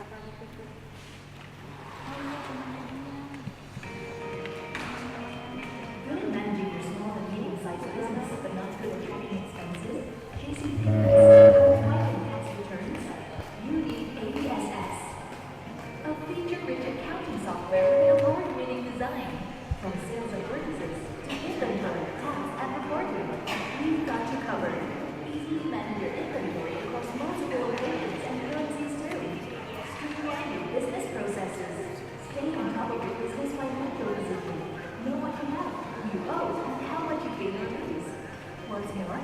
Good at managing your small and medium-sized business, but not good at tracking expenses? KCP tax returns? You need ABSS, a feature-rich accounting software with an award-winning design. From sales and purchases to inventory, tax, and reporting, we've got you covered. Easily manage your inventory across multiple locations and currencies too. Streamline your business processes. Stay on top of your business financial position. Know what you have, you owe, and how much you gain or lose. What's more,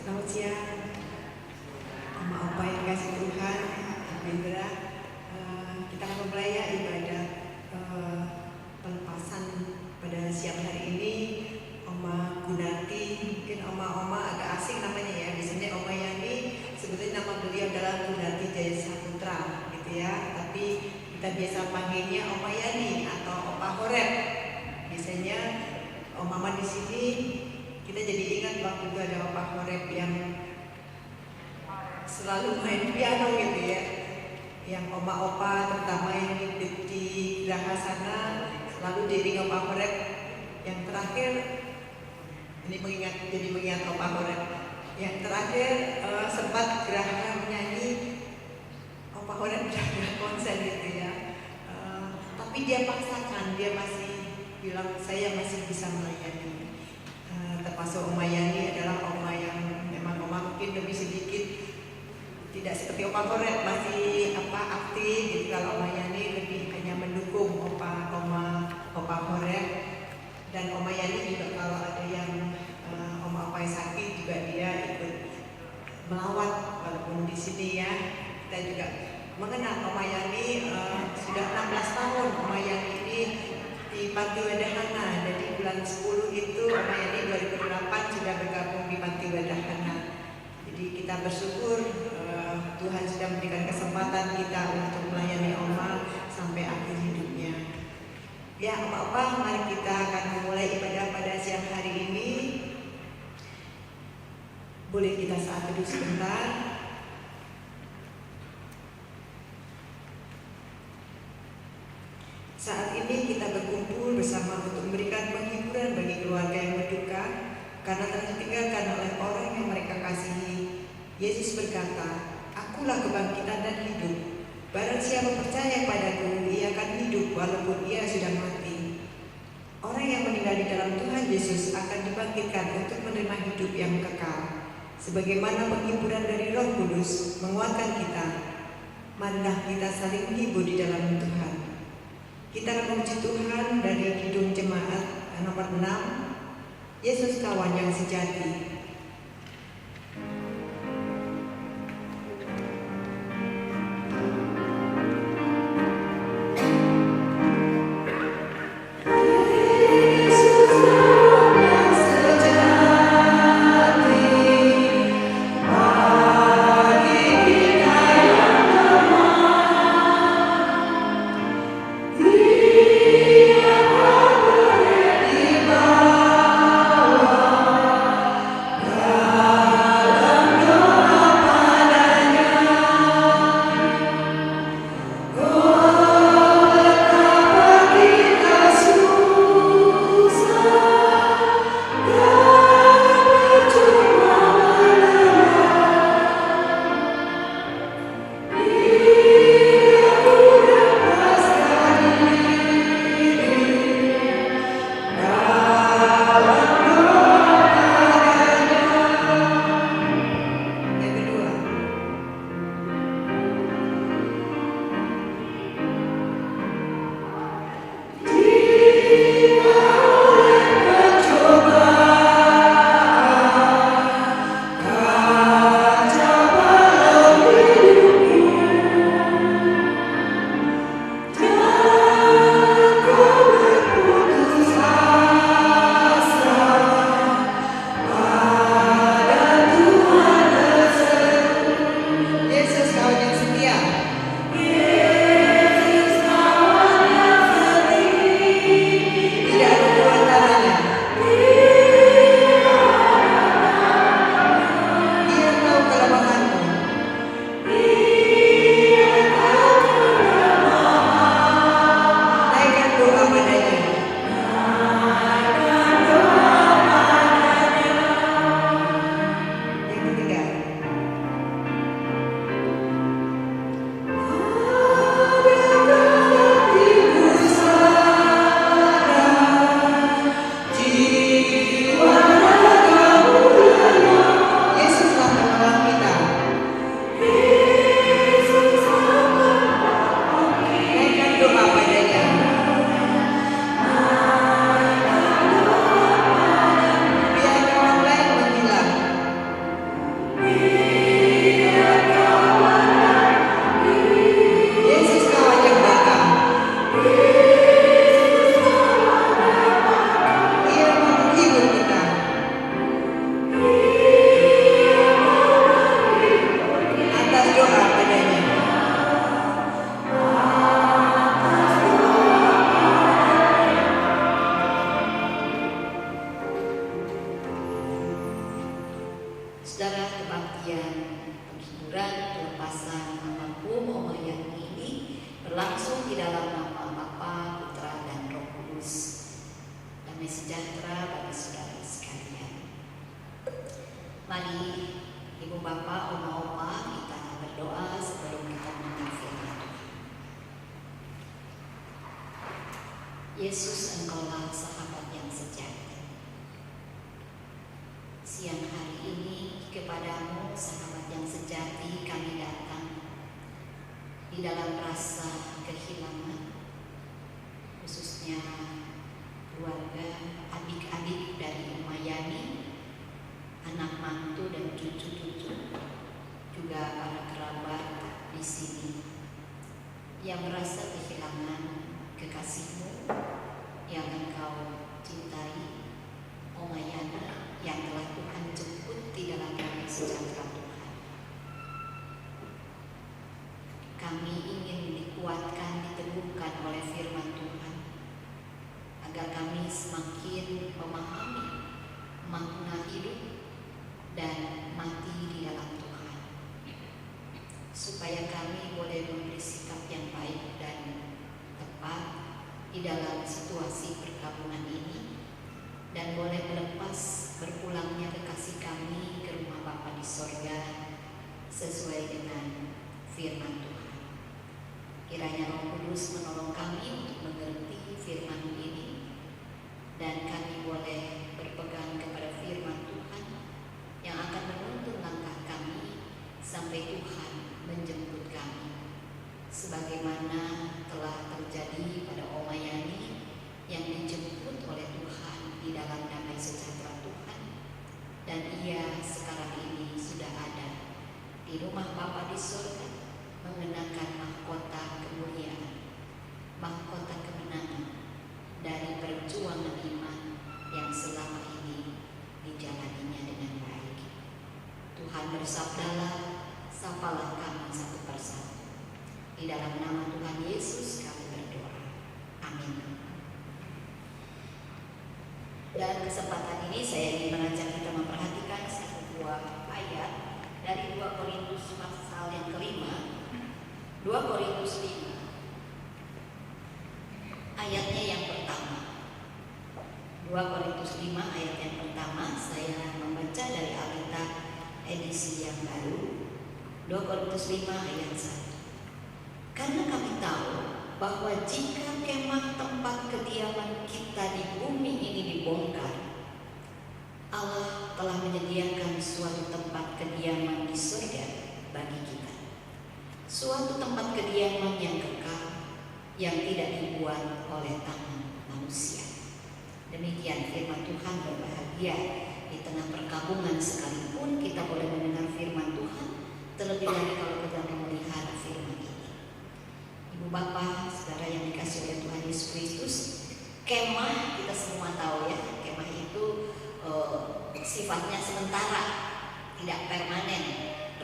Selamat siang, Oma Opa yang kasih Tuhan, Indra. Kita akan memulai ya ibadah pelepasan pada siang hari ini. Oma Gunarti, mungkin Oma agak asing namanya ya. Biasanya Oma Yani, sebetulnya nama beliau adalah Gunarti Jaya Saputra, gitu ya. Tapi kita biasa panggilnya Oma Yani atau Opa Horeb. Biasanya Om Mama di sini kita jadi ingat waktu itu ada Opa Horeb yang selalu main piano gitu ya. Yang Oma Opa terutama yang hidup di Geraha sana selalu diiringi Opa Horeb. Yang terakhir ini jadi mengingat Opa Horeb. Yang terakhir sempat Geraha menyanyi, Opa Horeb udah konsen gitu ya. Tapi dia paksakan, dia masih bilang saya masih bisa melayani. Termasuk Oma Yani adalah Oma yang memang Oma mungkin lebih sedikit tidak seperti Opa Horeb masih aktif gitu. Kalau Oma Yani lebih hanya mendukung Opa Horeb. Dan Oma Yani juga kalau ada yang Oma yang sakit juga dia ikut melawat, walaupun di sini ya kita juga mengenal Oma Yani sudah 16 tahun. Oma Yani ini di Panti Wadahana. Jadi bulan 10 itu Oma Yani 2008 sudah bergabung di Panti Wadahana. Jadi kita bersyukur Tuhan sudah memberikan kesempatan kita untuk melayani Oma sampai akhir hidupnya. Ya, Opa-opa, mari kita akan memulai ibadah pada siang hari ini. Boleh kita saat teduh sebentar. Saat ini kita berkumpul bersama untuk memberikan penghiburan bagi keluarga yang berduka karena telah ditinggalkan oleh orang yang mereka kasihi. Yesus berkata, "Akulah kebangkitan dan hidup. Barang siapa percaya padaku, ia akan hidup walaupun ia sudah mati." Orang yang meninggal di dalam Tuhan Yesus akan dibangkitkan untuk menerima hidup yang kekal. Sebagaimana penghiburan dari Roh Kudus menguatkan kita, marilah kita saling menghibur di dalam Tuhan. Kita akan memuji Tuhan dari Kidung Jemaat nomor 6, Yesus Kawan yang Sejati. Mari Ibu Bapak, Oma-Oma, kita berdoa sebelum kita mendengar firman Tuhan. Yesus, Engkaulah sahabat yang sejati. Siang hari ini kepadamu sahabat yang sejati kami datang di dalam rasa kehilangan, khususnya keluarga, adik-adik dari Umayani, anak mantu dan cucu-cucu, juga para kerabat di sini yang merasa kehilangan kekasihmu yang engkau cintai, Umayani, yang telah Tuhan jemput di dalam damai sejahtera Tuhan. Kami ingin dikuatkan, diteguhkan oleh firman Tuhan, agar kami semakin memahami makna hidup dan mati di dalam Tuhan, supaya kami boleh memberi sikap yang baik dan tepat di dalam situasi perkabungan ini, dan boleh melepas berpulangnya kekasih kami ke rumah Bapa di sorga sesuai dengan firman Tuhan. Kiranya Roh Kudus menolong kami untuk mengerti firman ini, dan kami boleh berpegang kepada firman Tuhan yang akan menuntun langkah kami sampai Tuhan menjemput kami, sebagaimana telah terjadi pada Umayani yang dijemput oleh Tuhan di dalam damai sejahtera Tuhan, dan ia sekarang ini sudah ada di rumah Bapa di surga, mengenakan mahkota kemuliaan, mahkota kemenangan dari perjuangan iman yang selama ini dijalaninya dengan baik. Tuhan bersabdalah, sapalah kami satu persatu. Di dalam nama Tuhan Yesus kami berdoa. Amin. Dalam kesempatan ini saya ingin mengajak kita memperhatikan satu buah ayat dari 2 Korintus pasal yang kelima, 2 Korintus 5. Ayatnya yang pertama, 2 Korintus 5 ayat yang pertama, saya membaca dari Alkitab edisi yang baru, 2 Korintus 5 ayat 1. Karena kami tahu bahwa jika kemah tempat kediaman kita di bumi ini dibongkar, Allah telah menyediakan suatu tempat kediaman di surga bagi kita, suatu tempat kediaman yang kekal, yang tidak dibuat oleh tangan manusia. Demikian firman Tuhan. Berbahagia di tengah perkabungan sekalipun kita boleh mendengar firman Tuhan, terlebih lagi kalau kita memelihara firman ini. Ibu Bapak, saudara yang dikasihi oleh Tuhan Yesus Kristus, kemah kita semua tahu ya, kemah itu sifatnya sementara, tidak permanen,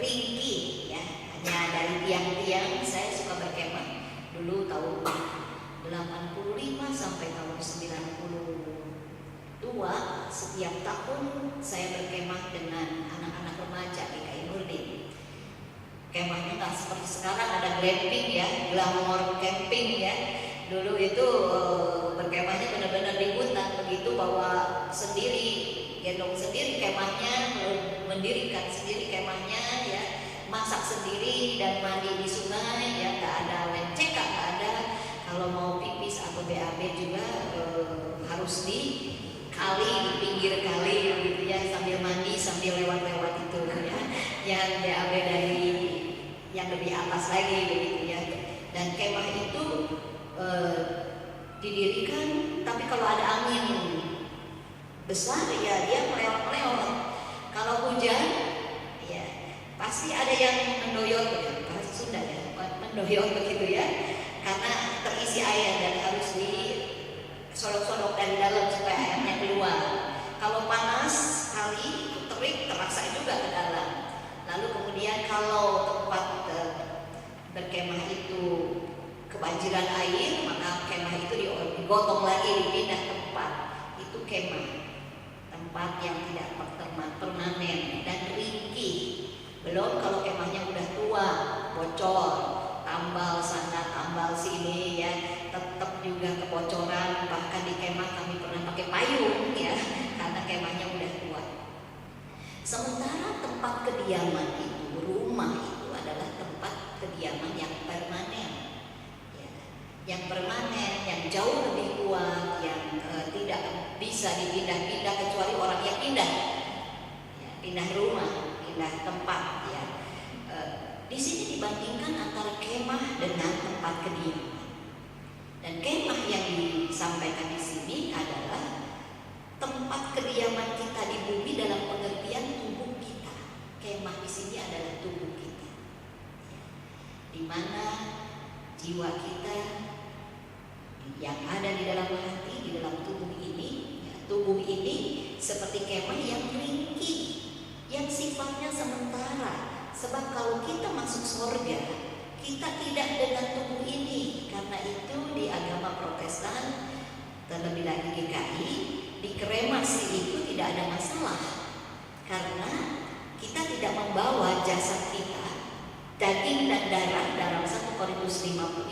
ringkih ya, hanya dari tiang-tiang. Saya suka berkemah dulu tahun 85 sampai tahun 92, setiap tahun saya berkemah dengan anak-anak remaja di KI Nurdin. Kemahnya tak seperti sekarang ada glamping ya, glamour camping ya. Dulu itu berkemahnya benar-benar di hutan, begitu bawa sendiri, gendong sendiri kemahnya, mendirikan sendiri kemahnya ya, masak sendiri dan mandi di sungai ya, nggak ada lecek, nggak ada. Kalau mau pipis atau BAB juga harus di kali, di pinggir kali gitu ya, sambil mandi sambil lewat-lewat itu ya, yang BAB dari yang lebih atas lagi begitu ya. Dan kemah itu didirikan, tapi kalau ada angin besar ya dia melewat-melewat. Kalau hujan ya pasti ada yang mendoyot ya, bahasa Sunda ya, mendoyot begitu ya, karena terisi air dan harus disodok-sodok dari dalam supaya airnya keluar. Kalau panas sekali terik terasa juga ke dalam. Lalu kemudian kalau tempat berkemah itu kebanjiran air, maka kemah itu digotong lagi, dipindah tempat. Itu kemah, tempat yang tidak permanen dan ringkih. Belum kalau kemahnya udah tua, bocor, tambal sana, tambal sini ya, tetap juga kebocoran. Bahkan di kemah kami pernah pakai payung ya, karena kemahnya udah tua. Sementara tempat kediaman itu, rumah itu adalah tempat kediaman yang permanen, ya, yang permanen, yang jauh lebih kuat, yang tidak bisa dipindah-pindah kecuali orang yang pindah, ya, pindah rumah, pindah tempat, ya. Di sini dibandingkan antara kemah dengan tempat kediaman. Dan kemah yang disampaikan di sini adalah tempat kediaman kita di bumi dalam pengertian tubuh kita. Kemah di sini adalah tubuh kita, di mana jiwa kita yang ada di dalam hati, di dalam tubuh ini, ya, tubuh ini seperti kemah yang ringkih, yang sifatnya sementara. Sebab kalau kita masuk surga, kita tidak dengan tubuh ini. Karena itu di agama Protestan, terlebih lagi GKI, di kremasi itu tidak ada masalah. Karena kita tidak membawa jasad kita, daging dan darah, dalam 1 Korintus 15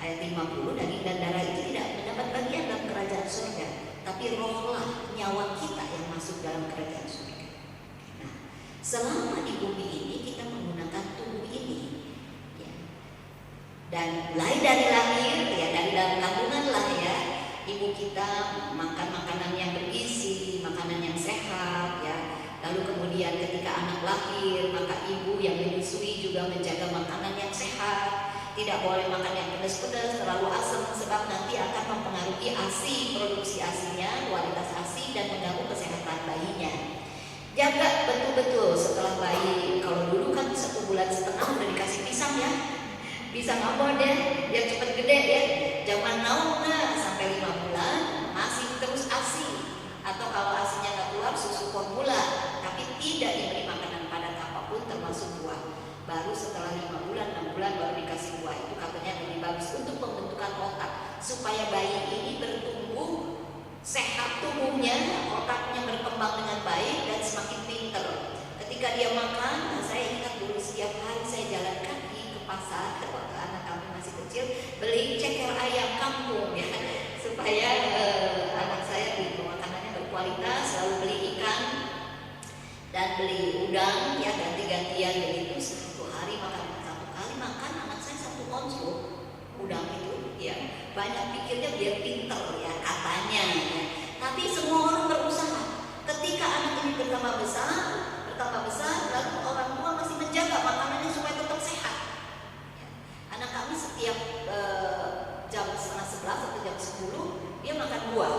ayat 50, daging dan darah itu tidak mendapat bagian dalam kerajaan surga, tapi rohlah, nyawa kita yang masuk dalam kerajaan surga. Nah, selama di bumi ini kita menggunakan tubuh ini, ya. Dan mulai dari lahir, ya, dari dalam kandungan lah, ya, ibu kita makan makanan yang bergizi, makanan yang sehat, ya. Lalu kemudian ketika anak lahir, maka ibu yang menyusui juga menjaga makanan yang sehat. Tidak boleh makan yang pedas-pedas, terlalu asam, sebab nanti akan mempengaruhi ASI, produksi ASINya, kualitas ASI, dan mengganggu kesehatan bayinya. Jaga betul-betul setelah bayi. Kalau dulu kan 1,5 bulan udah dikasih pisang, ya, pisang abon ya, biar cepet gede, ya. Zaman now sampai 5 bulan masih terus ASI, atau kalau ASINya nggak keluar susu formula, tapi tidak diberi makanan padat apapun termasuk buah. Baru setelah 5 bulan, 6 bulan baru dikasih buah. Itu katanya lebih bagus untuk pembentukan otak, supaya bayi ini bertumbuh sehat tubuhnya, otaknya berkembang dengan baik dan semakin pinter. Ketika dia makan, saya ingat dulu setiap hari saya jalan kaki ke pasar waktu anak kami masih kecil, beli ceker ayam kampung, ya, supaya anak saya beli makanannya berkualitas. Lalu beli ikan dan beli udang, ya, ganti-gantian begitu. Satu kali makan anak saya 1 konsum udang itu, ya. Banyak pikirnya biar pinter, ya, katanya, ya. Tapi semua orang berusaha. Ketika anak ini bertambah besar, lalu orang tua masih menjaga makanannya supaya tetap sehat, ya. Anak kami setiap jam 10:30 atau jam 10 dia makan buah,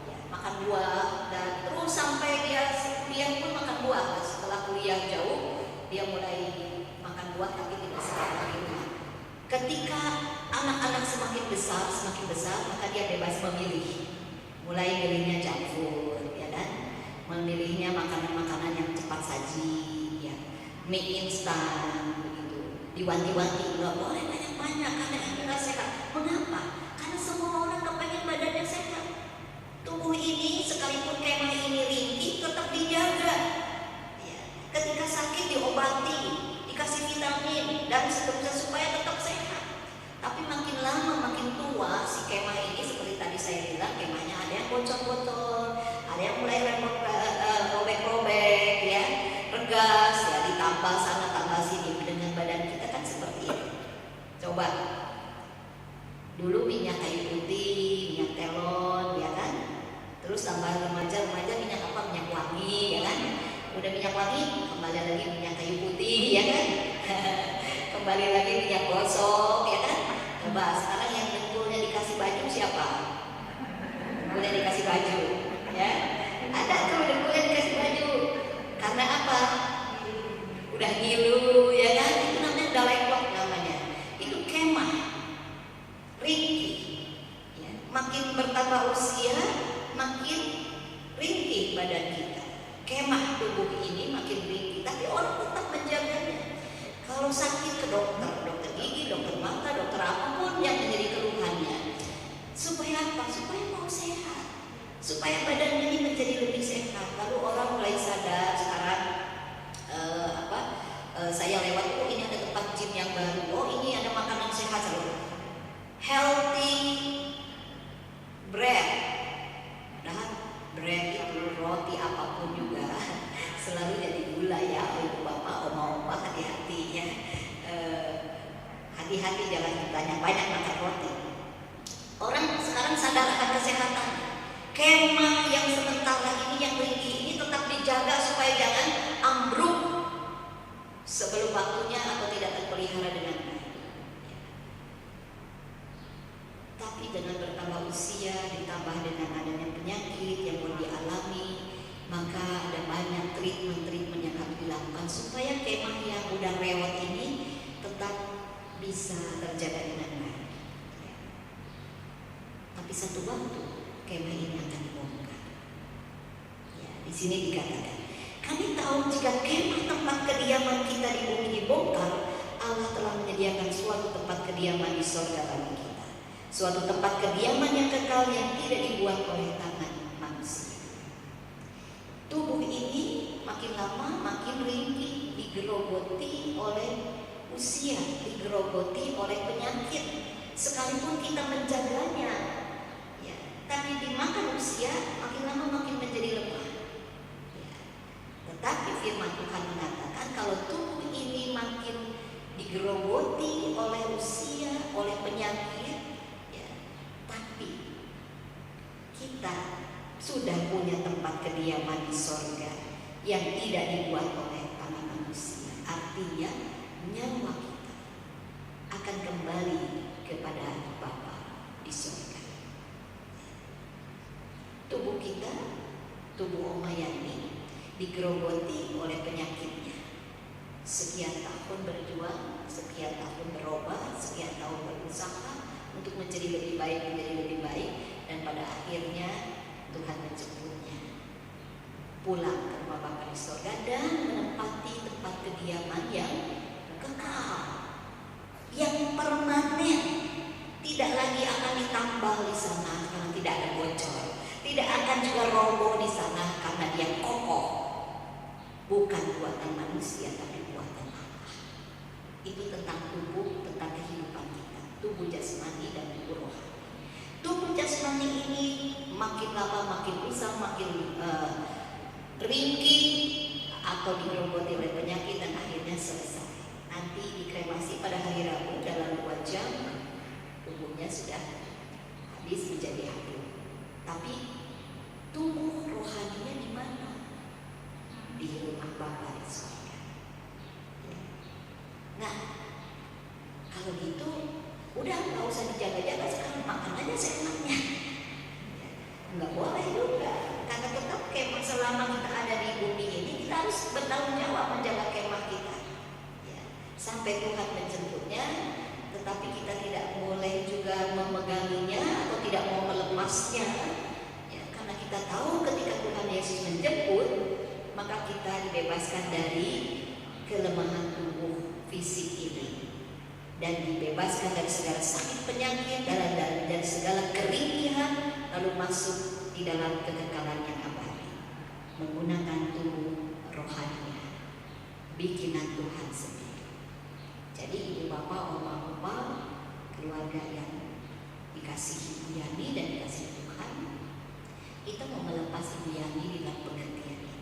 ya, makan buah, dan terus sampai dia kuliah pun makan buah. Setelah kuliah jauh, dia mulai makan buah tapi tidak setiap hari. Ketika anak-anak semakin besar, maka dia bebas memilih. Mulai milihnya junk food, ya kan? Memilihnya makanan-makanan yang cepat saji, ya, mie instan, begitu. Diwanti-wanti, nggak boleh banyak-banyak karena ini nggak sehat. Mengapa? Karena semua orang kepengen badannya sehat. Tubuh ini sekalipun kemah ini ringkih tetap dijaga, ya. Ketika sakit diobati, dikasih vitamin dan seterusnya supaya tetap sehat. Tapi makin lama makin tua si kemah ini, seperti tadi saya bilang, kemahnya ada yang bocor-bocor, ada yang mulai robek-robek, ya, regas, ya, ditambah sana tambah sini. Dengan badan kita kan seperti ini. Coba dulu minyak kayu putih, minyak telon, ya kan? Terus tambah remaja minyak apa? Minyak wangi, ya kan? Udah minyak wangi, kembali lagi minyak kayu putih, ya kan? Kembali lagi minyak gosok, ya kan? Coba sekarang yang dengkulnya dikasih baju siapa? Dengkulnya dikasih baju, ya? Ada tuh dengkulnya dikasih baju. Karena apa? Udah ngilu, ya kan? Itu namanya daleklok namanya. Itu kemah, ringkih, ya. Makin bertambah usia, makin ringkih badan kita. Kemah tubuh ini makin ringkih, tapi orang tetap menjaganya. Kalau sakit ke dokter gigi, dokter mata, dokter apapun yang menjadi keluhannya. Supaya apa? Supaya mau sehat, supaya badan ini menjadi lebih sehat. Lalu orang mulai sadar sekarang, saya lewat, oh ini ada tempat gym yang baru, oh ini ada makanan sehat, healthy bread. Nah, bread itu roti apapun juga catatannya. Kemah yang sementara ini, yang ringkih ini tetap dijaga supaya jangan ambruk sebelum waktunya atau tidak terpelihara dengan baik. Tapi dengan bertambah usia, ditambah dengan adanya penyakit yang mau dialami, maka ada banyak treatment yang harus dilakukan supaya kemah yang udah lewat ini tetap bisa terjaga dengan baik. Tapi satu waktu kemah ini akan dibongkar. Ya, di sini dikatakan, kami tahu jika kemah tempat kediaman kita di bumi dibongkar, Allah telah menyediakan suatu tempat kediaman di surga bagi kita, suatu tempat kediaman yang kekal yang tidak dibuat oleh tangan manusia. Tubuh ini makin lama makin ringkih, digerogoti oleh usia, digerogoti oleh penyakit. Sekalipun kita menjaganya, ya, tapi dimakan usia, makin lama makin menjadi lemah. Ya. Tetapi firman Tuhan mengatakan kalau tubuh ini makin digerogoti oleh usia, oleh penyakit, ya, tapi kita sudah punya tempat kediaman di sorga yang tidak dibuat oleh tangan manusia. Artinya nyawa kita akan kembali kepada Bapa di sorga. Tubuh kita, tubuh Oma Yani, digerogoti oleh penyakitnya. Sekian tahun berjuang, sekian tahun berobat, sekian tahun berusaha untuk menjadi lebih baik, dan pada akhirnya Tuhan menjemputnya pulang ke rumah Bapa di sorga dan menempati tempat kediaman yang kekal, yang permanen, tidak lagi akan ditambal di sana karena tidak ada bocor, tidak akan juga roboh di sana karena dia kokoh. Bukan buatan manusia tapi buatan Allah. Itu tentang tubuh, tentang kehidupan kita, tubuh jasmani dan tubuh rohani. Tubuh jasmani ini makin lama makin rusak, makin ringkih atau digerogoti oleh penyakit dan akhirnya selesai. Nanti dikremasi pada hari Rabu dalam 2 jam tubuhnya sudah habis menjadi abu. Tapi tubuh rohaninya di mana? Di rumah Bapa di surga. Nah, kalau gitu udah nggak usah dijaga-jaga, sekarang makan aja seenaknya. Nggak boleh juga, karena tetap kemah selama kita ada di bumi ini kita harus bertanggung jawab menjaga kemah kita. Ya, sampai Tuhan menjemputnya, tetapi kita tidak boleh juga memeganginya atau tidak mau melepasnya. Ya, karena kita tahu ketika Tuhan Yesus menjemput, maka kita dibebaskan dari kelemahan tubuh fisik ini dan dibebaskan dari segala sakit penyakit, dari segala keringihan, lalu masuk di dalam kekekalan yang abadi menggunakan tubuh rohaninya, bikinan Tuhan sendiri. Jadi ibu bapak, oma opa, keluarga yang dikasihi Ibu Yani dan dikasihi Tuhan, kita mau melepas Ibu Yani di dalam pengertian ini.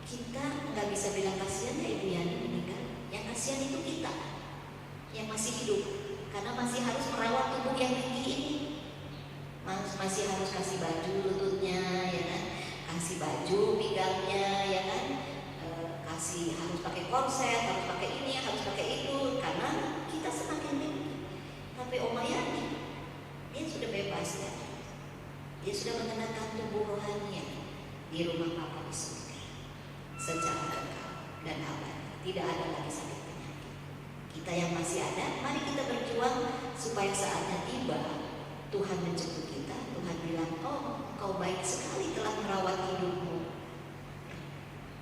Kita nggak bisa bilang kasihan ya Ibu Yani meninggal. Yang kasihan itu kita yang masih hidup, karena masih harus merawat tubuh yang tinggi ini. Masih harus kasih baju lututnya, ya kan? Kasih baju pinggangnya, ya kan? Kasih harus pakai korset, harus pakai ini, harus pakai itu, karena kita semakin tinggi. Tapi Oma Yani, dia sudah bebas ya. Dia sudah mengenakan tubuh rohaninya di rumah Bapa di surga secara kekal dan abadi. Tidak ada lagi sakit penyakit. Kita yang masih ada, mari kita berjuang supaya saatnya tiba Tuhan menjemput kita. Tuhan bilang, oh kau baik sekali telah merawat hidupmu,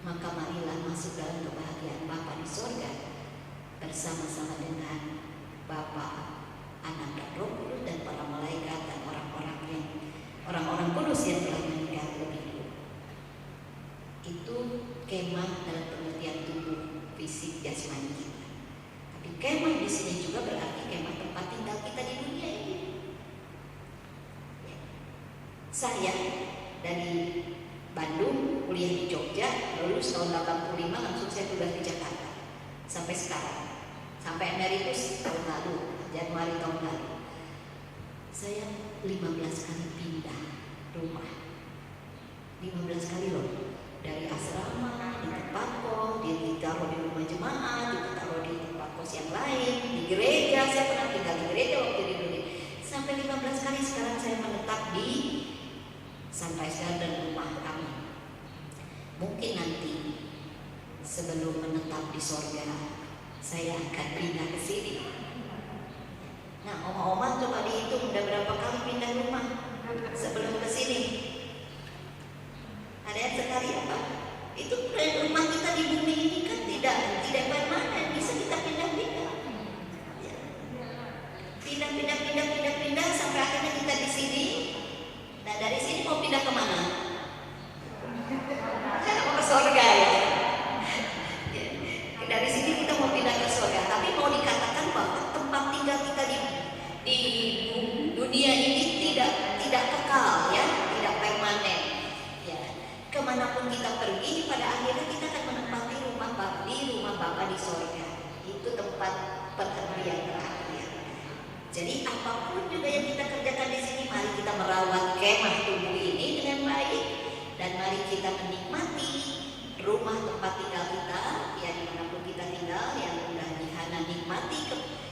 maka marilah masuk dalam kebahagiaan Bapa di surga bersama-sama dengan Bapa, Anak dan Roh Kudus dan para malaikat dan orang-orang kudus yang telah meninggal lebih dulu. Itu kemah dalam pengertian tubuh fisik jasmani kita. Tapi kemah di sini juga berarti kemah tempat tinggal kita di dunia ini. Saya dari Bandung kuliah di Jogja, lulus tahun 85, langsung saya tugas di Jakarta sampai sekarang, sampai emeritus tahun lalu, Januari tahun lalu. Saya 15 kali pindah rumah. 15 kali loh. Dari asrama, di tempat kos, ditaruh di rumah jemaat, ditaruh di tempat kos yang lain, di gereja. Saya pernah tinggal di gereja waktu di Indonesia. Sampai 15 kali sekarang saya menetap di Sunrise Garden rumah kami. Mungkin nanti sebelum menetap di sorga, saya akan pindah ke sini. Nah, oma-oma coba dihitung udah berapa kali pindah rumah sebelum ke sini. Ada yang sekali apa? Itu rumah kita di bumi ini kan tidak permanen, bisa kita pindah-pindah. Ya. Pindah sampai akhirnya kita di sini. Nah, dari sini mau pindah kemana? Mau ke surga ya. Dari sini kita mau pindah ke surga, tapi mau dikatakan bahwa tempat tinggal kita di dunia ini tidak kekal ya, tidak permanen. Ya, kemanapun kita pergi, pada akhirnya kita akan menempati rumah Bapa di surga. Itu tempat perhentian terakhir. Jadi apapun juga yang kita kerjakan di sini, mari kita merawat kemah tubuh ini dengan baik dan mari kita menikmati rumah tempat tinggal kita, ya dimanapun kita tinggal, yang mudah-mudahan nikmati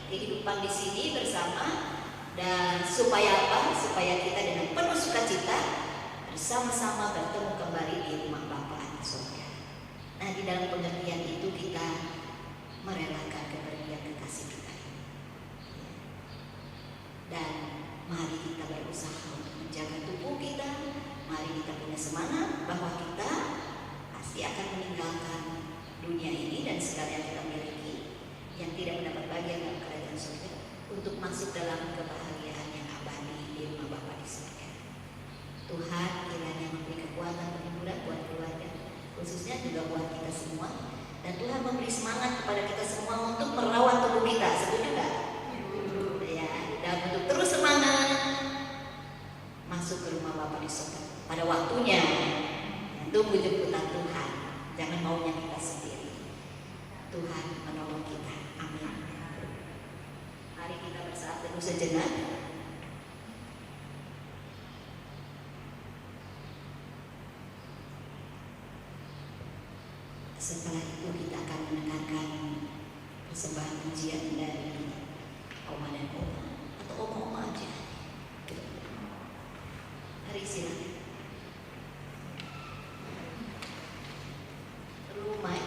kehidupan di sini bersama, dan supaya apa? Supaya kita dengan penuh sukacita bersama-sama bertemu kembali di rumah Bapa di surga. Nah, di dalam pengertian itu kita merelakan kepergian kekasih kita. Dan mari kita berusaha untuk menjaga tubuh kita. Mari kita punya semangat bahwa kita pasti akan meninggalkan dunia ini dan segala yang kita miliki yang tidak mendapat bagian dalam kerajaan surga untuk masuk dalam kebahagiaan yang abadi di rumah Bapa di surga. Tuhan kiranya memberi kekuatan penghiburan buat keluarga, khususnya juga buat kita semua, dan Tuhan memberi semangat kepada kita semua untuk merawat tubuh kita. Setuju nggak? Ya, dan untuk terus semangat masuk ke rumah Bapa di surga pada waktunya. Tunggu jemputan Tuhan, jangan maunya kita sendiri. Tuhan menolong kita, amin. Mari kita bersaat teduh sejenak. Setelah itu kita akan mendengarkan persembahan pujian dari oma dan oma, atau oma-oma aja. Mari silakan. Rumah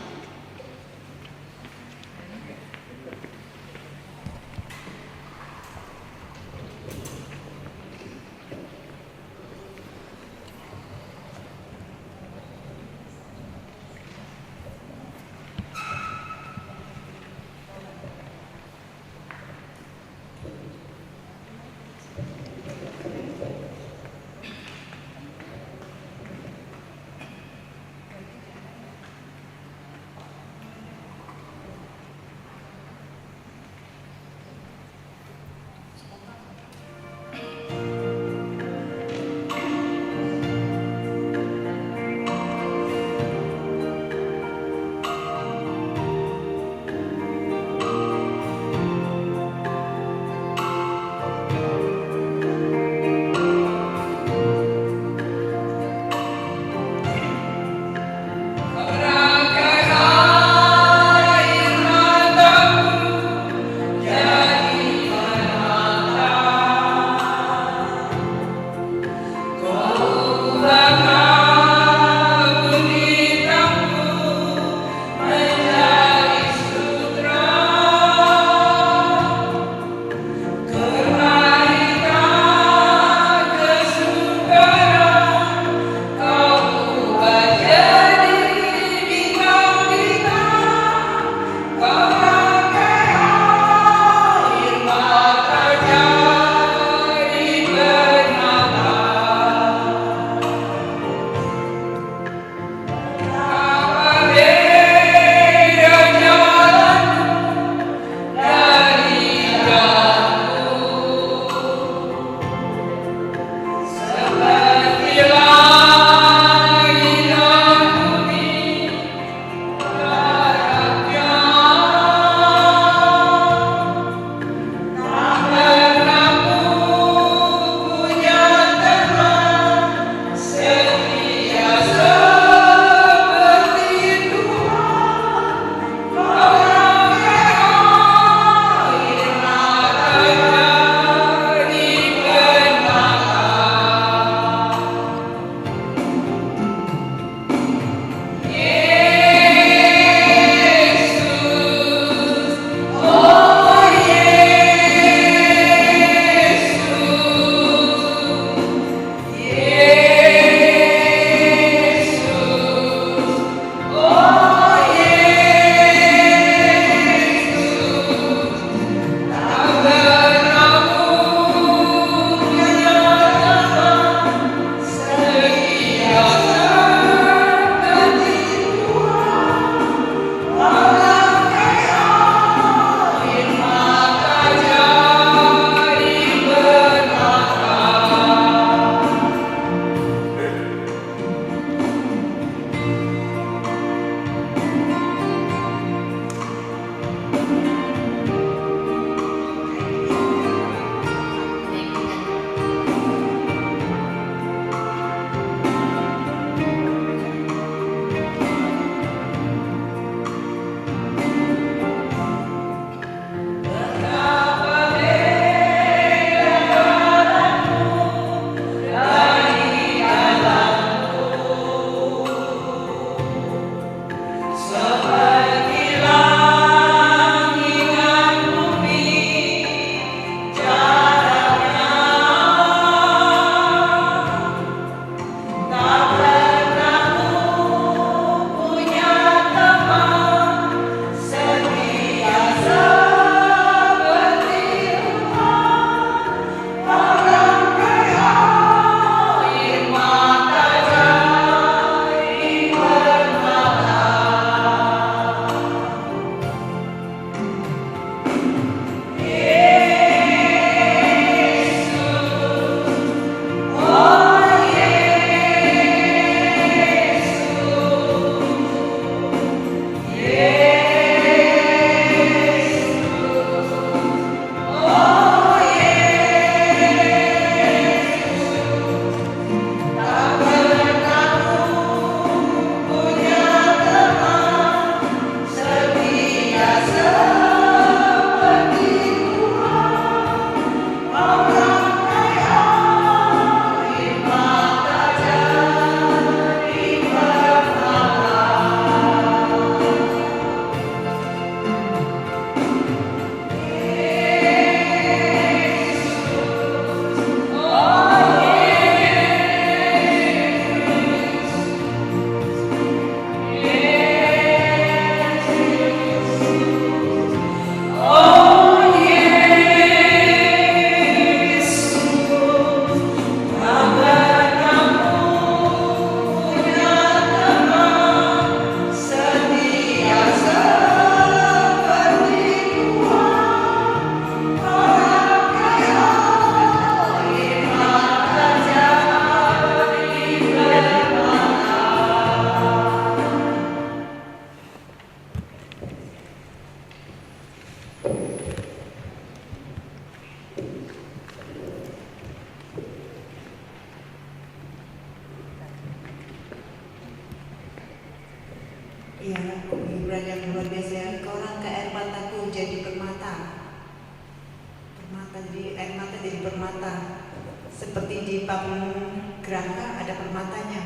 permata. Seperti di panggung Geraka ada permatanya.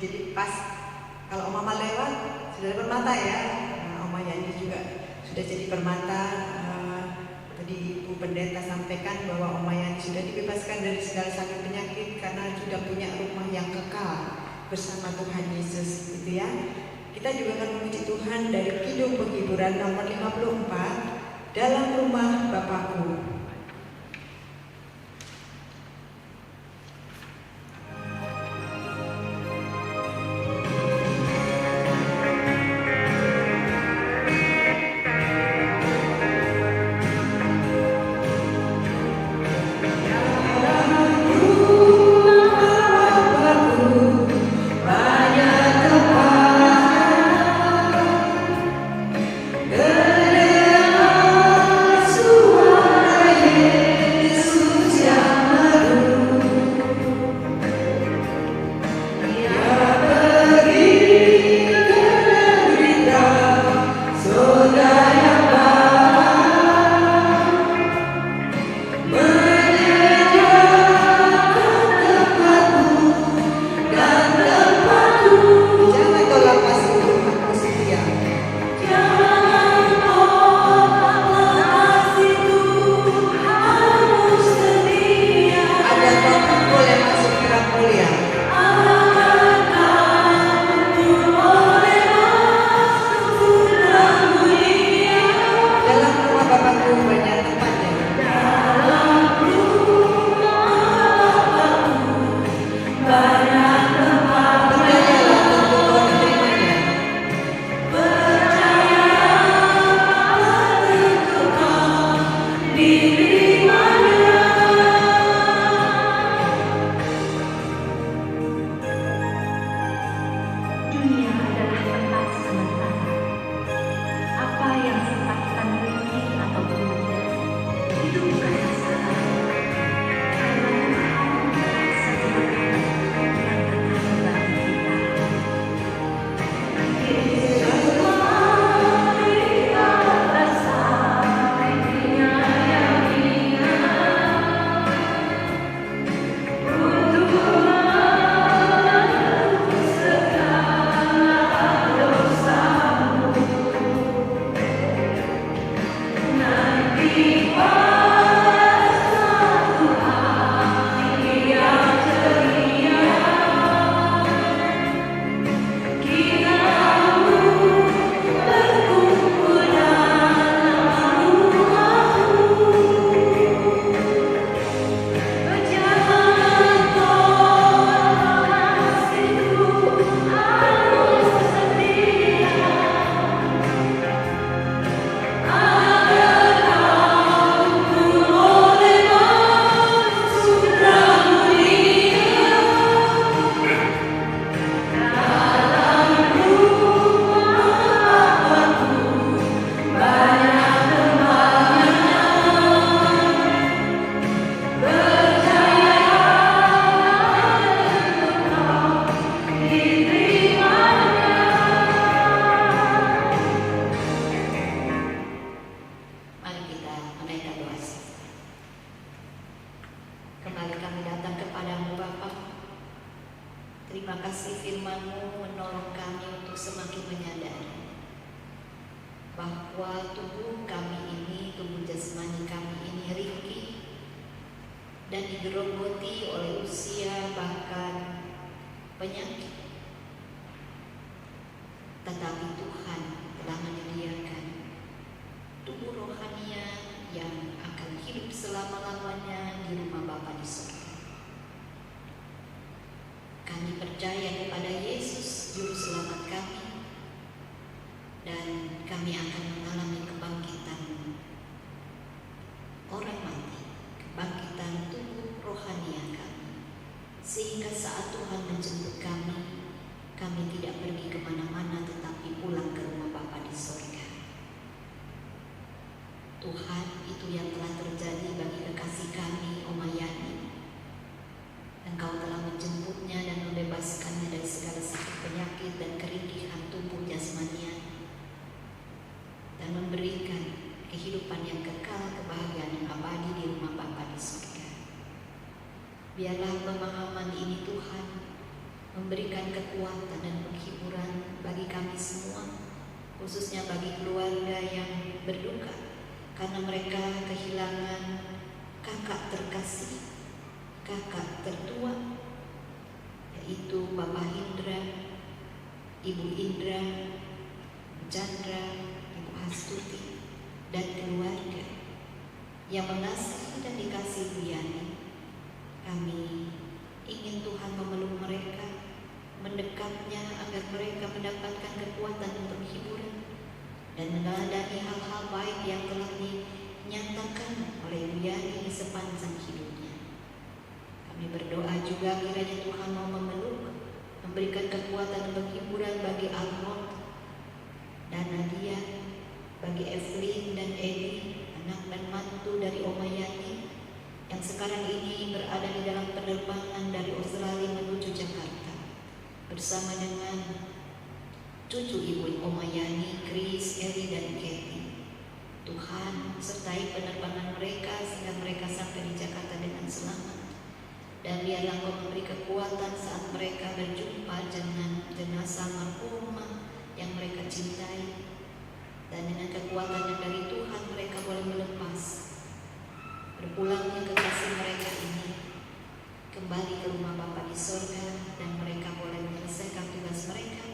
Jadi pas kalau Mama lewat sudah ada permata ya. Nah, Oma Yani juga sudah jadi permata. Tadi Ibu Pendeta sampaikan bahwa Oma Yani sudah dibebaskan dari segala sakit penyakit karena sudah punya rumah yang kekal bersama Tuhan Yesus, gitu ya. Kita juga akan memuji Tuhan dari Kidung Penghiburan nomor 54, Dalam Rumah Bapakku. bahwa tubuh kami ini, tubuh jasmani kami ini ringkih dan digerogoti oleh usia bahkan penyakit. Tetapi Tuhan telah menyediakan tubuh rohania yang akan hidup selama-lamanya di rumah Bapa di surga. Kami percaya kepada Yesus, Juru Selamat kami, dan kami akan mengalami kebangkitan orang mati, kebangkitan tubuh rohania kami, sehingga saat Tuhan menjemput kami, kami tidak pergi kemana-mana tetapi pulang ke rumah Bapa di surga. Tuhan, itu yang telah terjadi bagi kekasih kami, Oma Yani. Engkau telah menjemputnya dan membebaskannya dari segala sakit penyakit dan keringihan tubuh jasmania, dan memberikan kehidupan yang kekal, kebahagiaan yang abadi di rumah Bapa di Biarlah pemahaman ini Tuhan memberikan kekuatan dan penghiburan bagi kami semua, khususnya bagi keluarga yang berduka karena mereka kehilangan kakak terkasih, kakak tertua, yaitu Bapak Indra, Ibu Indra, Chandra, Ibu Hastuti, dan keluarga yang mengasihi dan dikasihi Bu Yani. Kami ingin Tuhan memeluk mereka, mendekatnya agar mereka mendapatkan kekuatan dan penghiburan dan meneladani hal-hal baik yang telah dinyatakan oleh Bu Yani di sepanjang hidupnya. Kami berdoa juga kiranya Tuhan mau memeluk, memberikan kekuatan dan penghiburan bagi Almond dan Nadia, bagi Evelyn dan Edi, anak dan mantu dari Oma Yani yang sekarang ini berada di dalam penerbangan dari Australia menuju Jakarta bersama dengan cucu ibu Oma Yani, Chris, Eli, dan Kathy. Tuhan sertai penerbangan mereka sehingga mereka sampai di Jakarta dengan selamat. Dan biarlah Engkau memberi kekuatan saat mereka berjumpa dengan jenazah almarhumah yang mereka cintai. Dan dengan kekuatan yang dari Tuhan mereka boleh melepas berpulangnya kekasih mereka ini kembali ke rumah Bapa di sorga, dan mereka boleh menyelesaikan tugas mereka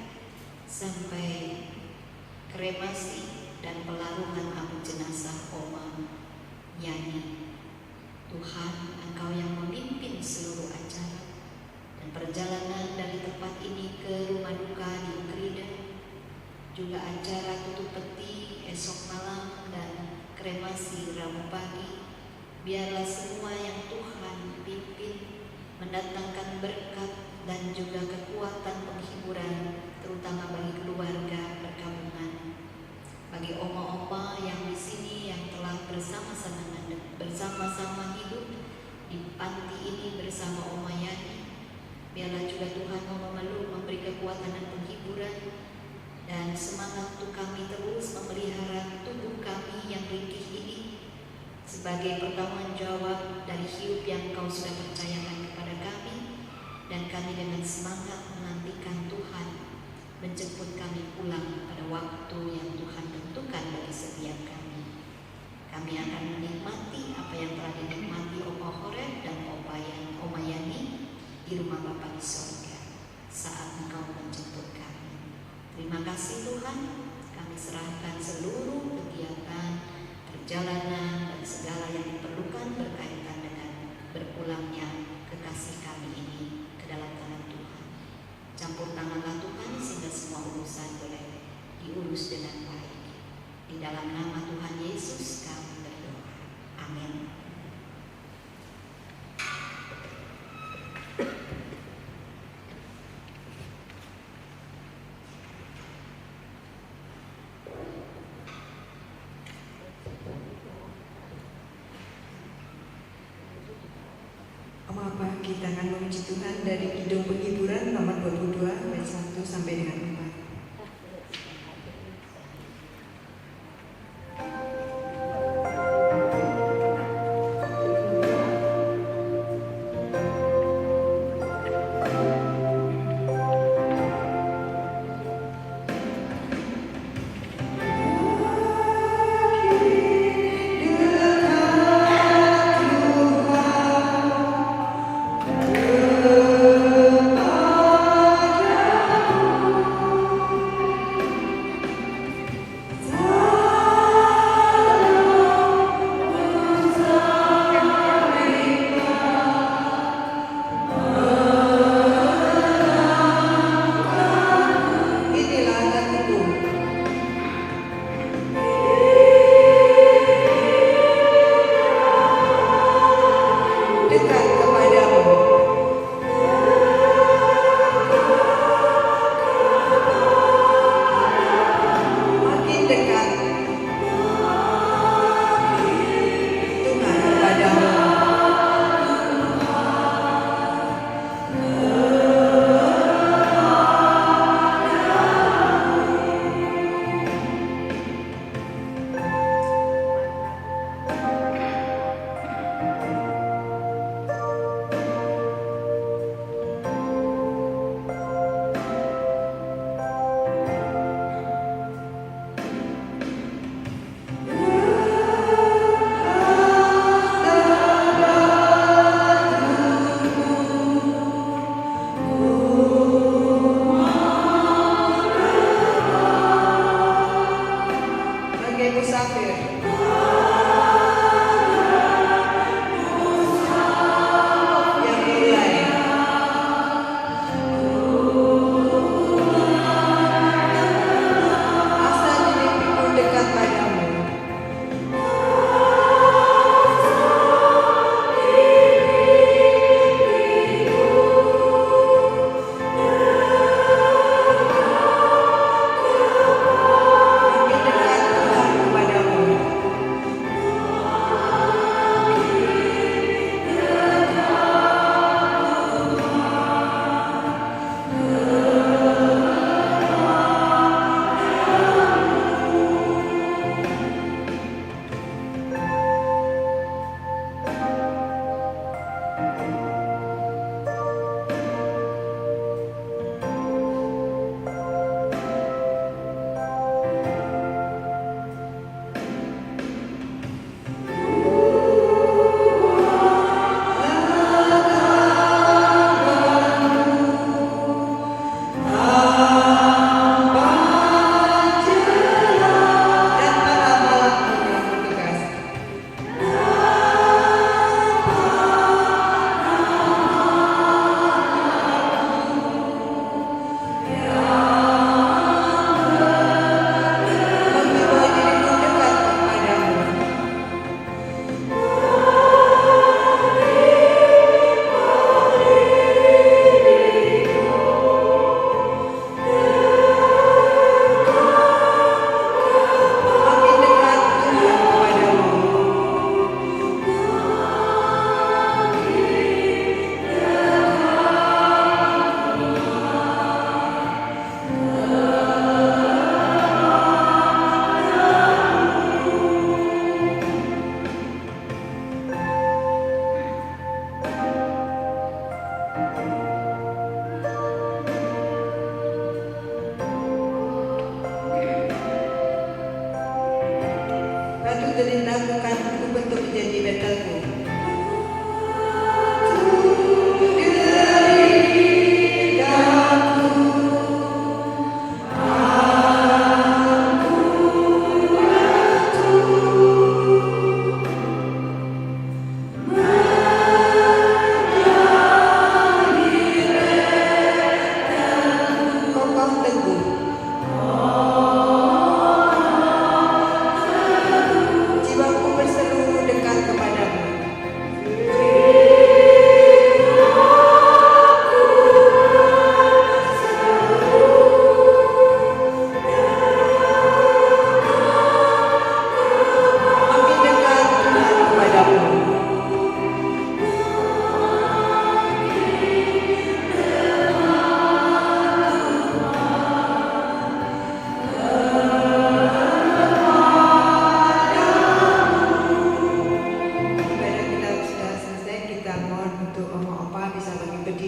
sampai kremasi dan pelarungan abu jenazah Oma Yani. Tuhan, Engkau yang memimpin seluruh acara dan perjalanan dari tempat ini ke rumah duka di Ukrida, juga acara tutup peti esok malam dan kremasi Rabu pagi. Biarlah semua yang Tuhan pimpin mendatangkan berkat dan juga kekuatan penghiburan, terutama bagi keluarga berkabungan, bagi oma-oma yang di sini yang telah bersama-sama hidup di panti ini bersama Oma Yani. Biarlah juga Tuhan mau memeluk, memberi kekuatan dan penghiburan dan semangat untuk kami terus memelihara tubuh kami yang ringkih ini sebagai pertanggung jawab dari hidup yang Kau sudah percayakan kepada kami, dan kami dengan semangat menantikan Tuhan menjemput kami pulang pada waktu yang Tuhan tentukan bagi setiap kami. Kami akan menikmati apa yang telah dinikmati Opa Horeb dan Oma Yani di rumah Bapa di sorga saat Engkau menjemput kami. Terima kasih Tuhan, kami serahkan seluruh kegiatan perjalanan dan segala yang diperlukan berkaitan dengan berpulangnya kekasih kami ini ke dalam tangan Tuhan. Campur tanganlah Tuhan sehingga semua urusan boleh diurus dengan baik. Di dalam nama Tuhan Yesus kami berdoa. Amin. Apa kita akan memuji Tuhan dari Kidung Penghiburan nomor 22 ayat 1 sampai dengan 4.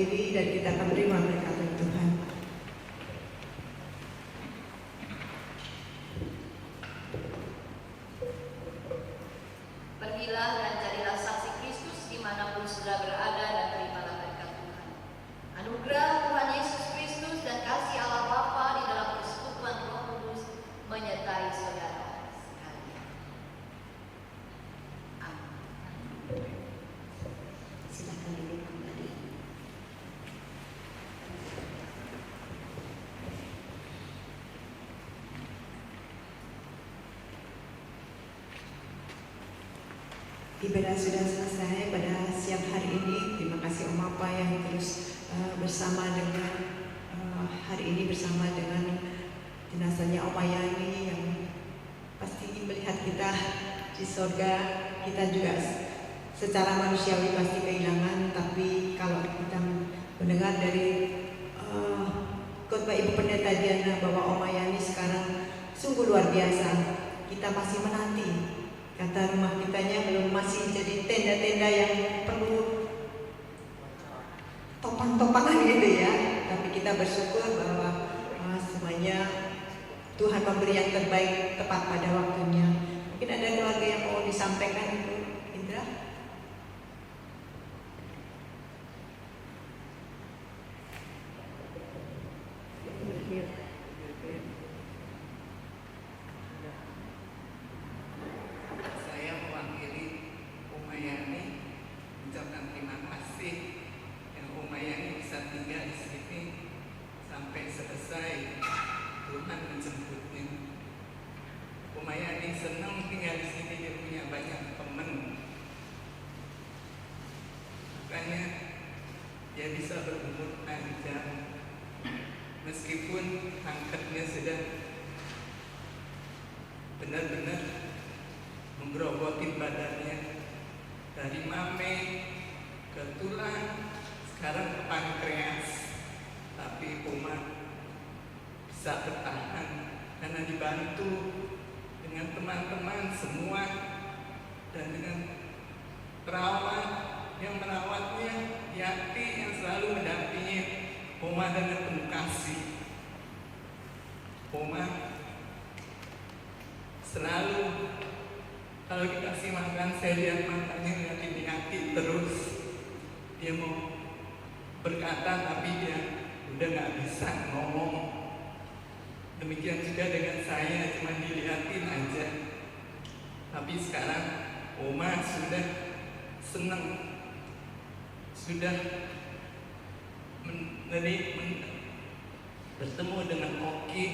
berdiri dan kita akan menerima berkat dari Tuhan. Pergilah dan carilah saksi Kristus dimanapun saudara berada dan terimalah berkat Tuhan. Anugerah Tuhan Yesus Kristus dan kasih Allah Bapa di dalam persekutuan Roh Kudus menyertai saudara sekalian. Amin. Silakan duduk kembali. Ibadah sudah selesai pada siang hari ini. Terima kasih Om Apa yang terus bersama dengan hari ini bersama dengan jenazahnya Oma Yani yang pasti melihat kita di surga. Kita juga secara manusiawi pasti kehilangan, tapi kalau kita mendengar dari khotbah Ibu Pendeta Diana bahwa Oma Yani sekarang sungguh luar biasa, kita masih menanti. Kata rumah kitanya belum masih jadi tenda-tenda yang perlu topang-topangan gitu ya. Tapi kita bersyukur bahwa semuanya Tuhan memberi yang terbaik tepat pada waktunya. Mungkin ada keluarga yang mau disampaikan, Ibu Indra? Saya mewakili Oma Yani mengucapkan terima kasih yang Oma Yani bisa tinggal di sini sampai selesai Tuhan menjemputnya. Oma Yani senang tinggal di sini, dia punya banyak teman. Makanya dia bisa berumur panjang meskipun angkatnya sudah benar-benar menggerogotin badannya dari mame ke tulang, sekarang ke pankreas. Tapi Oma bisa bertahan karena dibantu dengan teman-teman semua dan dengan perawat yang merawatnya, Yati yang selalu mendampingi Oma dengan penuh kasih. Oma selalu kalau dikasih makan, saya lihat matanya ngeliatin Yati terus. Dia mau berkata tapi dia udah gak bisa ngomong. Demikian juga dengan saya, cuma dilihatin aja. Tapi sekarang Oma sudah senang, sudah bertemu dengan Oki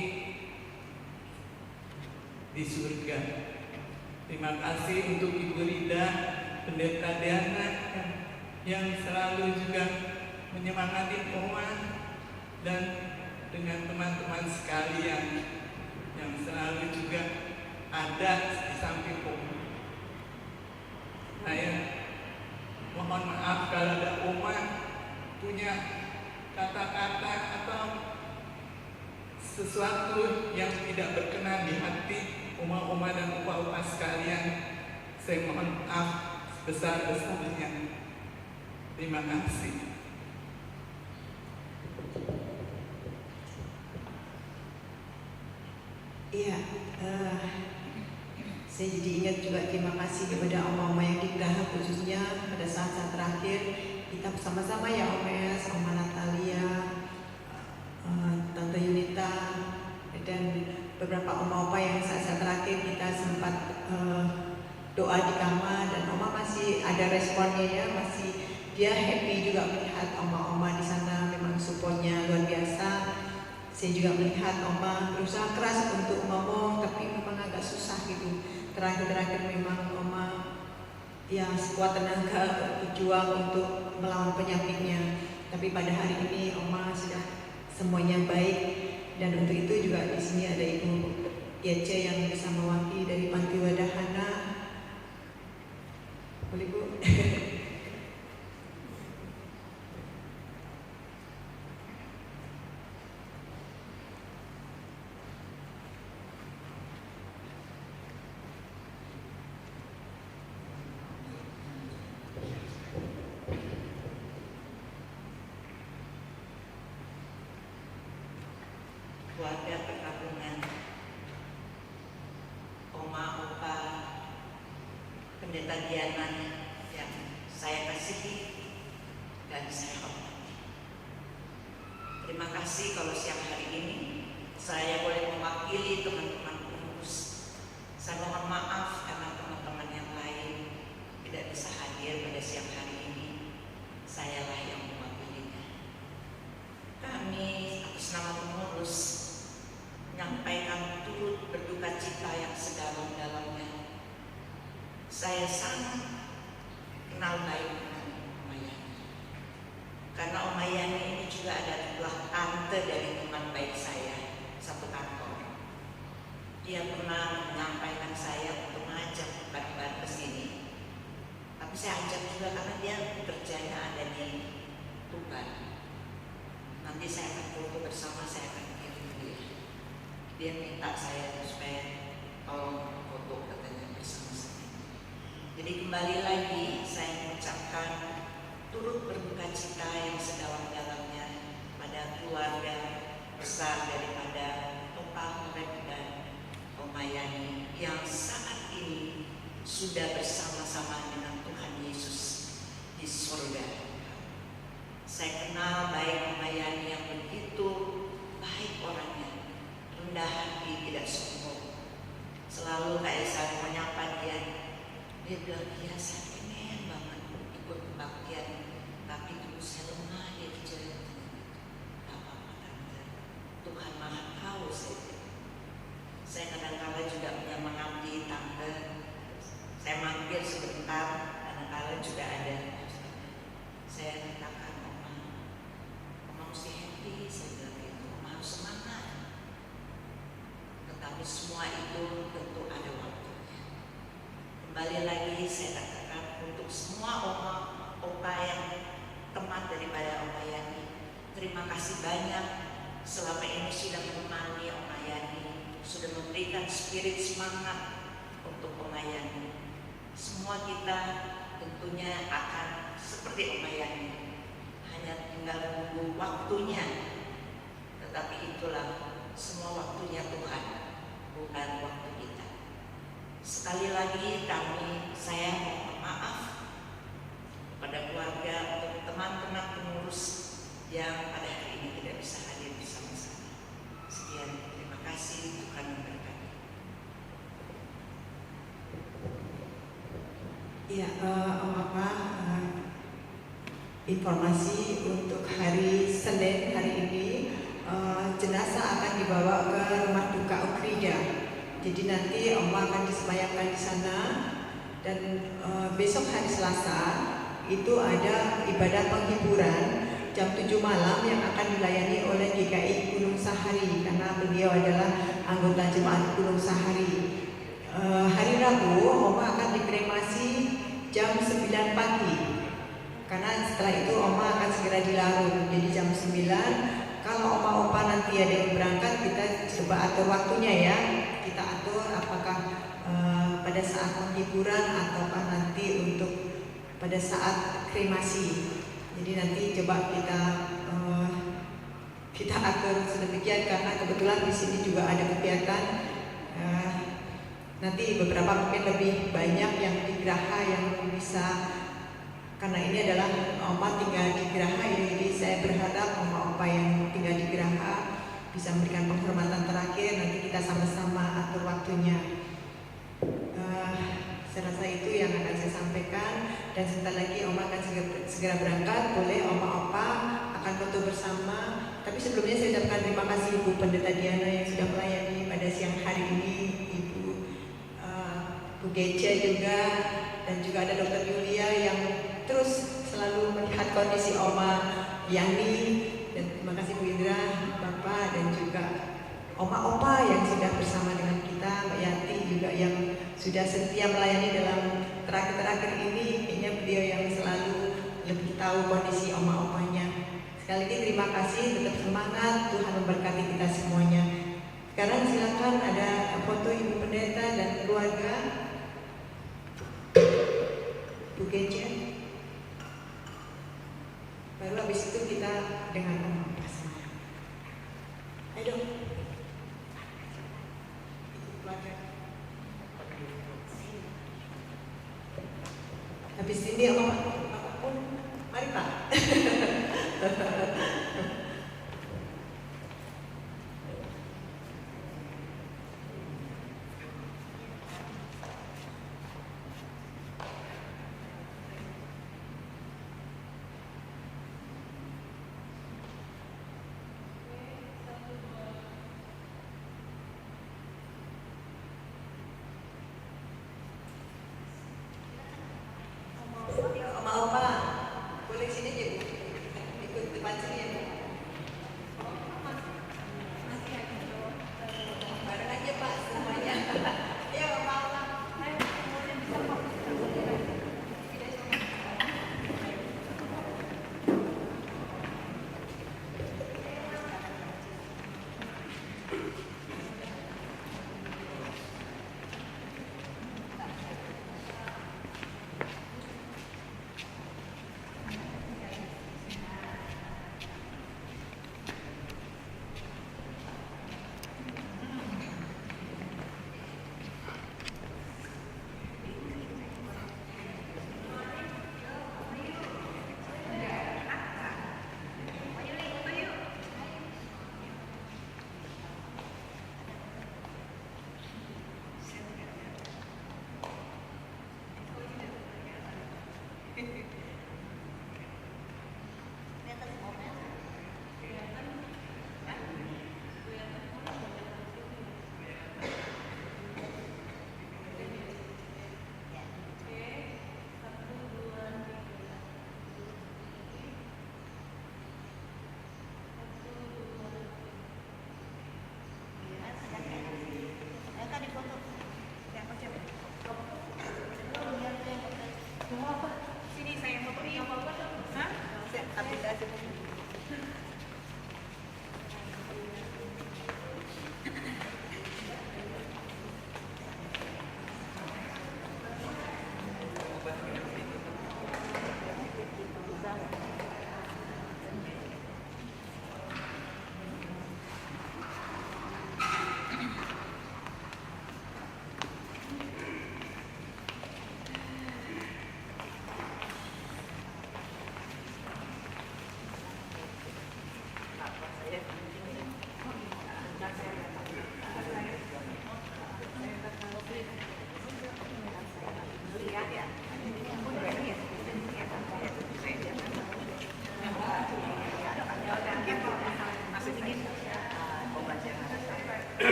di surga. Terima kasih untuk Ibu Rida, Pendeta Diana yang selalu juga menyemangati Oma, dan dengan teman-teman sekalian yang selalu juga ada di samping Oma. Saya mohon maaf kalau ada Oma punya kata-kata atau sesuatu yang tidak berkenan di hati Oma-oma dan opa-opa sekalian. Saya mohon maaf sebesar-besarnya. Terima kasih. Iya, saya jadi ingat juga terima kasih kepada oma-oma yang di Geraha, khususnya pada saat-saat terakhir kita bersama-sama ya Om Es, Oma Natalia, Tante Yunita, dan beberapa oma-oma yang saat-saat terakhir kita sempat doa di kamar, dan Oma masih ada responnya ya, masih dia happy juga melihat oma-oma di sana, memang supportnya luar biasa. Saya juga melihat Oma berusaha keras untuk ngomong, tapi memang agak susah gitu. Terakhir-terakhir memang Oma ya sekuat tenaga berjuang untuk melawan penyakitnya. Tapi pada hari ini Oma sudah semuanya baik, dan untuk itu juga di sini ada Ibu Yece yang bisa mewakili dari Panti Wadahana. Boleh Bu? Pendeta Diana yang saya kasihi dan saya hormati. Terima kasih kalau siang hari ini saya boleh mewakili teman-teman pengurus. Saya mohon maaf karena teman-teman yang lain tidak bisa hadir pada siang hari ini. Sayalah yang mewakilinya. Kami atas nama pengurus menyampaikan turut berduka cita yang sedalam-dalamnya. Saya sangat kenal baik dengan Oma Yani, karena Oma Yani ini juga adalah tante dari teman baik saya satu kantor. Dia pernah menyampaikan saya untuk mengajak bareng-bareng ke sini, tapi saya ajak juga karena dia kerjanya ada di Tuban. Nanti saya akan foto bersama, saya akan kirim dia. Dia minta saya supaya tolong foto katanya bersama-sama. Jadi kembali lagi saya mengucapkan turut berduka cita yang sedalam-dalamnya pada keluarga besar daripada Opa Horeb dan Oma Yani yang saat ini sudah bersama-sama dengan Tuhan Yesus di surga. Saya kenal baik Oma Yani yang begitu baik orangnya, rendah hati, tidak sombong. Selalu kayak saya menyapa dia bilang, "Iya, saya pengen banget ikut kebaktian, tapi dulu saya lemah, dia bicara, gak apa-apa tante, Tuhan maha tahu." Saya kadang-kadang juga menyemangati tante. Saya mampir sebentar, kadang-kadang juga ada. Saya katakan, Oma mesti happy, saya bilang gitu, Oma harus semangat. Tetapi semua itu tentu ada waktunya. Kembali lagi saya katakan untuk semua opa yang teman daripada Oma Yani, terima kasih banyak selama ini sudah menemani Oma Yani, sudah memberikan spirit semangat untuk Oma Yani. Semua kita tentunya akan seperti Oma Yani, hanya tinggal menunggu waktunya. Tetapi itulah semua waktunya Tuhan, bukan waktu kita. Sekali lagi saya mohon maaf kepada keluarga, untuk teman-teman pengurus yang pada hari ini tidak bisa hadir bersama-sama. Sekian, terima kasih, Tuhan memberkati. Iya, Om-Opa, informasi untuk hari Senin hari ini, jenazah akan dibawa ke rumah duka Ukrida. Jadi nanti Oma akan disemayamkan di sana, dan besok hari Selasa itu ada ibadah penghiburan jam 7 malam yang akan dilayani oleh GKI Gunung Sahari, karena beliau adalah anggota jemaat Gunung Sahari. Hari Rabu Oma akan dikremasi jam 9 pagi, karena setelah itu Oma akan segera dilarung. Jadi jam 9. Kalau Oma-Opa nanti ada yang berangkat, kita coba atur waktunya ya. Kita atur apakah pada saat penghiburan ataukah nanti untuk pada saat kremasi. Jadi nanti coba kita atur sedemikian, karena kebetulan di sini juga ada kegiatan. Nanti beberapa mungkin lebih banyak yang di Geraha yang bisa, karena ini adalah Oma tinggal di Geraha ini, jadi saya berharap Oma-Opa yang tinggal di Geraha bisa memberikan penghormatan terakhir. Nanti kita sama-sama atur waktunya. Saya rasa itu yang akan saya sampaikan, dan sebentar lagi Oma akan segera berangkat. Boleh Oma-Opa akan foto bersama. Tapi sebelumnya saya ucapkan terima kasih Ibu Pendeta Diana yang sudah melayani pada siang hari ini, Bu Gece juga, dan juga ada Dr. Yulia yang terus selalu melihat kondisi Oma Yani, dan terima kasih Bu Indra, Bapak, dan juga Oma-Opa yang sudah bersama dengan kita, Mbak Yanti juga yang sudah setia melayani dalam terakhir-terakhir ini. Kayaknya beliau yang selalu lebih tahu kondisi Oma-Opanya. Sekali lagi terima kasih, tetap semangat, Tuhan memberkati kita semuanya. Sekarang silakan ada foto Ibu Pendeta dan keluarga. Bu Gece. Baru habis itu kita dengan Oma-Opa semuanya. Ayo dong. Itu keluarga.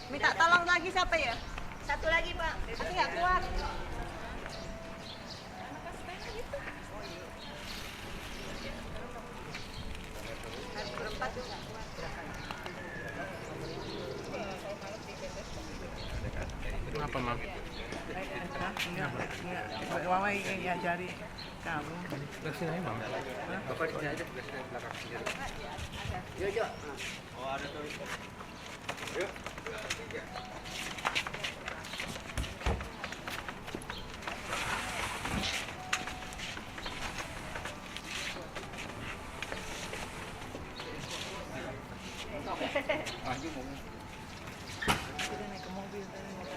Minta tolong lagi siapa ya? Satu lagi Pak. Tapi nggak kuat. Kenapa, Mam? Enggak, Wawa yang diajari kamu. Beresin aja, Mam. Bapak di sini aja. Yo. Oh, ada tuh. Yuk. Udah naik ke mobil tadi.